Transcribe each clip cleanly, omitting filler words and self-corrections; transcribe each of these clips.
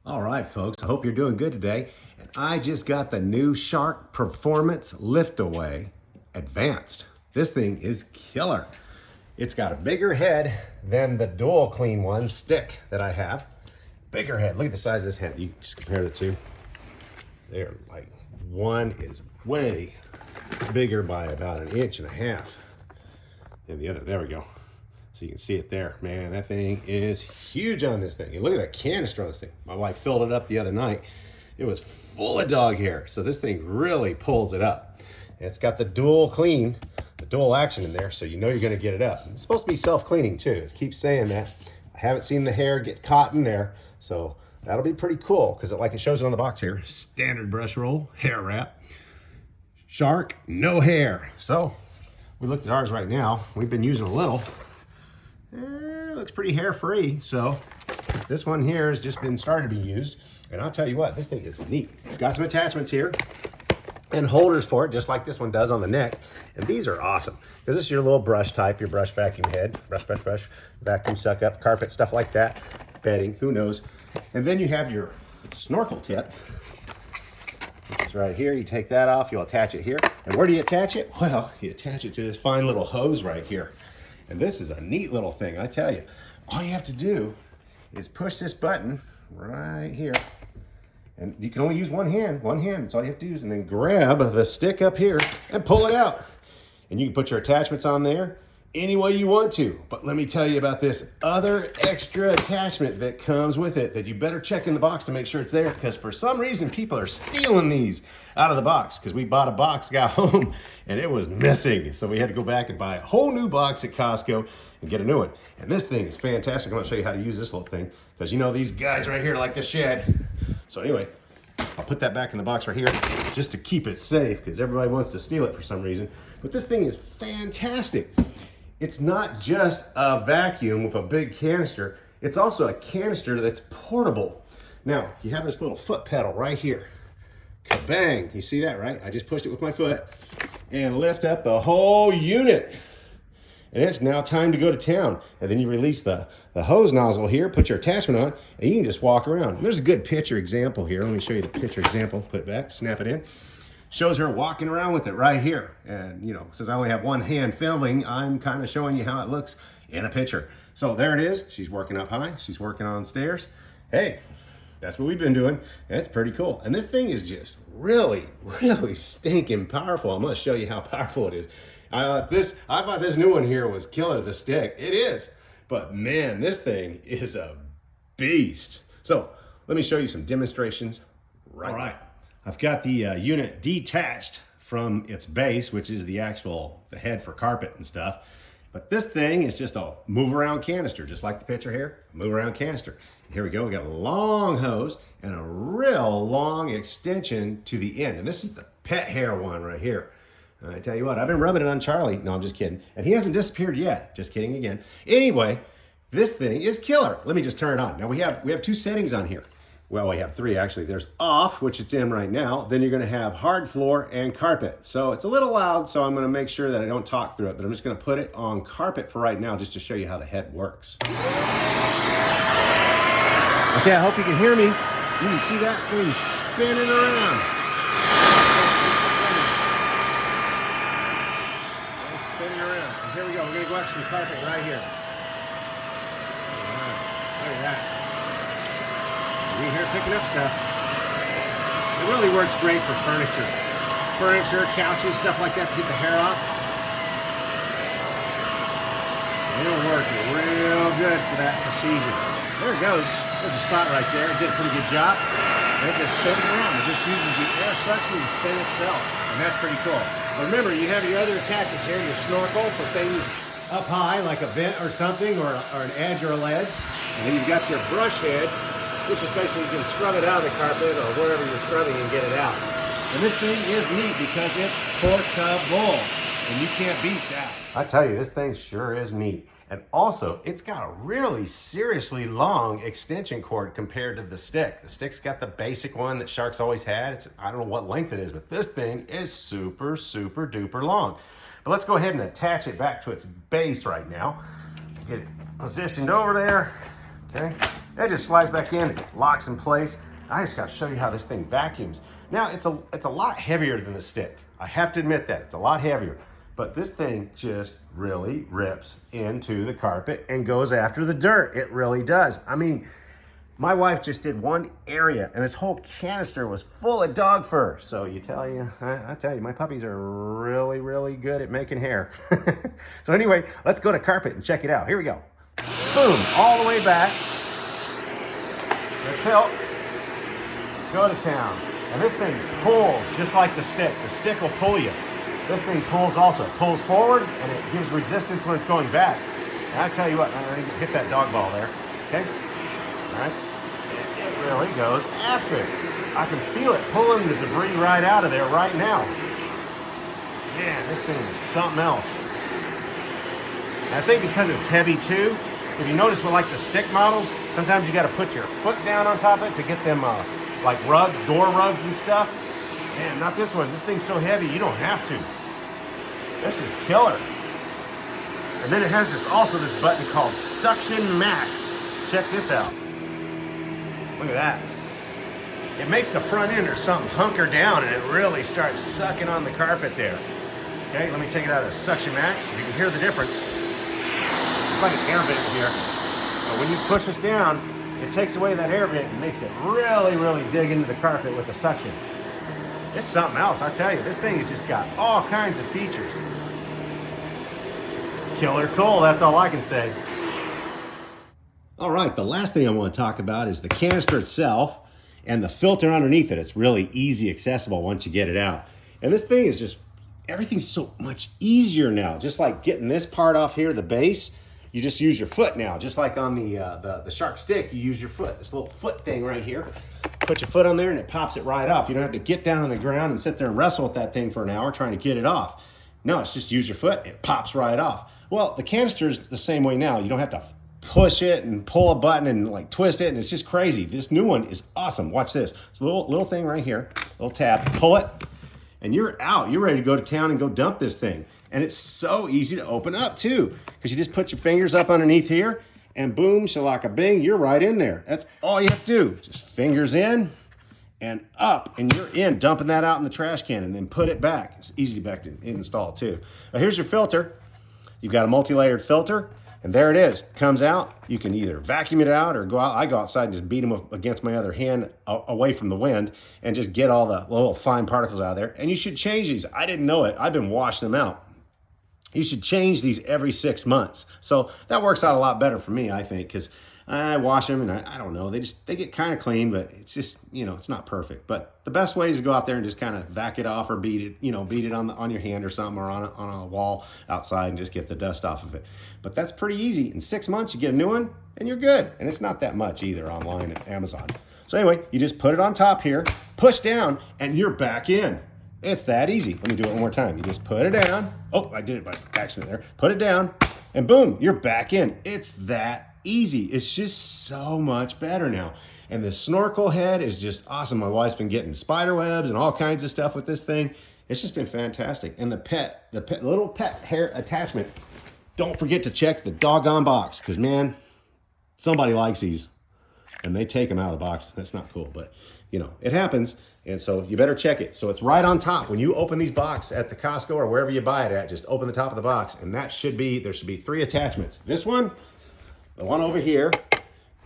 All right, folks, I hope you're doing good today. And I just got the new Shark Performance Lift Away Advanced. This thing is killer. It's got a bigger head than the DuoClean one stick that I have. Bigger head. Look at the size of this head. You just compare the two. They're like, one is way bigger by about 1.5 inches. And the other, there we go. So you can see it there. Man, that thing is huge on this thing. And look at that canister on this thing. My wife filled it up the other night. It was full of dog hair. So this thing really pulls it up. And it's got the DuoClean, the dual action in there, so you know you're gonna get it up. It's supposed to be self-cleaning too. It keeps saying that. I haven't seen the hair get caught in there, so that'll be pretty cool, because like it shows it on the box here. Standard brush roll, hair wrap. Shark, no hair. So we looked at ours right now. We've been using a little. It looks pretty hair-free, so this one here has just been starting to be used. And I'll tell you what, this thing is neat. It's got some attachments here and holders for it, just like this one does on the neck. And these are awesome, because this is your little brush type, your brush vacuum head, brush, vacuum suck up, carpet, stuff like that, bedding, who knows. And then you have your snorkel tip. It's right here. You take that off, you'll attach it here. And where do you attach it? Well, you attach it to this fine little hose right here. And this is a neat little thing, I tell you. All you have to do is push this button right here. And you can only use one hand. That's all you have to do, and then grab the stick up here and pull it out. And you can put your attachments on there any way you want to. But let me tell you about this other extra attachment that comes with it that you better check in the box to make sure it's there, because for some reason people are stealing these out of the box, because we bought a box, got home, and it was missing. So we had to go back and buy a whole new box at Costco and get a new one. And this thing is fantastic. I'm gonna show you how to use this little thing, because you know these guys right here like to shed. So anyway, I'll put that back in the box right here just to keep it safe, because everybody wants to steal it for some reason. But this thing is fantastic. It's not just a vacuum with a big canister. It's also a canister that's portable. Now, you have this little foot pedal right here. Kabang, you see that, right? I just pushed it with my foot and lift up the whole unit. And it's now time to go to town. And then you release the hose nozzle here, put your attachment on, and you can just walk around. And there's a good picture example here. Let me show you the picture example. Put it back, snap it in. Shows her walking around with it right here. And you know, since I only have one hand filming, I'm kind of showing you how it looks in a picture. So there it is. She's working up high. She's working on stairs. Hey, that's what we've been doing. It's pretty cool. And this thing is just really, really stinking powerful. I'm gonna show you how powerful it is. I thought this new one here was killer, the stick. It is. But man, this thing is a beast. So let me show you some demonstrations right now. I've got the unit detached from its base, which is the head for carpet and stuff. But this thing is just a move around canister, just like the picture here, move around canister. Here we go, we got a long hose and a real long extension to the end. And this is the pet hair one right here. I tell you what, I've been rubbing it on Charlie. No, I'm just kidding. And he hasn't disappeared yet. Just kidding again. Anyway, this thing is killer. Let me just turn it on. Now we have two settings on here. Well, we have three actually. There's off, which it's in right now. Then you're gonna have hard floor and carpet. So it's a little loud, so I'm gonna make sure that I don't talk through it, but I'm just gonna put it on carpet for right now just to show you how the head works. Okay, I hope you can hear me. You can see that thing spinning around. Spinning around. And here we go. We're gonna go out to some carpet right here. All right. Look at that. We're here picking up stuff. It really works great for furniture. Furniture, couches, stuff like that to get the hair off. It'll work real good for that procedure. There it goes. There's a spot right there. It did a pretty good job. And it just spins around. It just uses the air suction to spin itself. And that's pretty cool. But remember, you have your other attachments here, your snorkel for things up high, like a vent or something, or an edge or a ledge. And then you've got your brush head, which is basically you can scrub it out of the carpet or wherever you're scrubbing and get it out. And this thing is neat because it's portable, and you can't beat that. I tell you, this thing sure is neat. And also, it's got a really seriously long extension cord compared to the stick. The stick's got the basic one that Shark's always had. I don't know what length it is, but this thing is super, super duper long. But let's go ahead and attach it back to its base right now. Get it positioned over there, okay? That just slides back in, locks in place. I just gotta show you how this thing vacuums. Now, it's a lot heavier than the stick. I have to admit that, it's a lot heavier. But this thing just really rips into the carpet and goes after the dirt. It really does. I mean, my wife just did one area and this whole canister was full of dog fur. So I tell you, my puppies are really, really good at making hair. So anyway, let's go to carpet and check it out. Here we go. Boom, all the way back. The tilt, go to town. And this thing pulls just like the stick. The stick will pull you. This thing pulls also. It pulls forward and it gives resistance when it's going back. And I tell you what, I'm gonna hit that dog ball there, okay? All right. It really goes after it. I can feel it pulling the debris right out of there right now. Man, this thing is something else. And I think because it's heavy too, if you notice with like the stick models, sometimes you gotta put your foot down on top of it to get them like rugs, door rugs and stuff. Man, not this one. This thing's so heavy, you don't have to. This is killer. And then it has this button called Suction Max. Check this out. Look at that. It makes the front end or something hunker down and it really starts sucking on the carpet there. Okay, let me take it out of Suction Max. You can hear the difference. It's like an air vent here. But when you push this down, it takes away that air vent and makes it really, really dig into the carpet with the suction. It's something else, I tell you. This thing has just got all kinds of features. Killer cool, that's all I can say. All right, the last thing I want to talk about is the canister itself and the filter underneath it. It's really easy accessible once you get it out. And this thing is just, everything's so much easier now. Just like getting this part off here, the base, you just use your foot now. Just like on the shark stick, you use your foot. This little foot thing right here. Put your foot on there and it pops it right off. You don't have to get down on the ground and sit there and wrestle with that thing for an hour trying to get it off. No, it's just use your foot, it pops right off. Well, the canister's the same way now. You don't have to push it and pull a button and like twist it, and it's just crazy. This new one is awesome. Watch this. It's a little thing right here, little tab, pull it, and you're out. You're ready to go to town and go dump this thing. And it's so easy to open up too, because you just put your fingers up underneath here, and boom, shalaka-bing, you're right in there. That's all you have to do. Just fingers in and up, and you're in, dumping that out in the trash can, and then put it back. It's easy to install too. Now here's your filter. You've got a multi-layered filter, and there it is. It comes out. You can either vacuum it out or go out. I go outside and just beat them against my other hand away from the wind and just get all the little fine particles out of there. And you should change these. I didn't know it. I've been washing them out. You should change these every 6 months. So that works out a lot better for me, I think, because I wash them and I don't know, they get kind of clean, but it's just, it's not perfect. But the best way is to go out there and just kind of vac it off or beat it on your hand or something, or on a wall outside, and just get the dust off of it. But that's pretty easy. In 6 months, you get a new one and you're good. And it's not that much either online at Amazon. So anyway, you just put it on top here, push down, and you're back in. It's that easy. Let me do it one more time. You just put it down. Oh, I did it by accident there. Put it down, and boom, you're back in. It's that easy. It's just so much better now. And the snorkel head is just awesome. My wife's been getting spider webs and all kinds of stuff with this thing. It's just been fantastic. And the little pet hair attachment, don't forget to check the doggone box, because man, somebody likes these and they take them out of the box. That's not cool, but it happens. And so you better check it. So it's right on top. When you open these boxes at the Costco or wherever you buy it at, just open the top of the box, and there should be 3 attachments. This one, the one over here,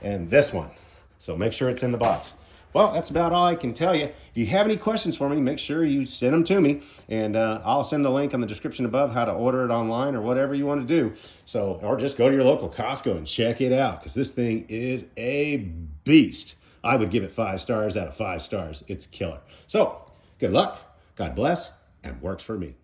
and this one. So make sure it's in the box. Well, that's about all I can tell you. If you have any questions for me, make sure you send them to me, and I'll send the link on the description above how to order it online or whatever you want to do. So, or just go to your local Costco and check it out, because this thing is a beast. I would give it 5 stars out of 5 stars. It's killer. So, good luck, God bless, and works for me.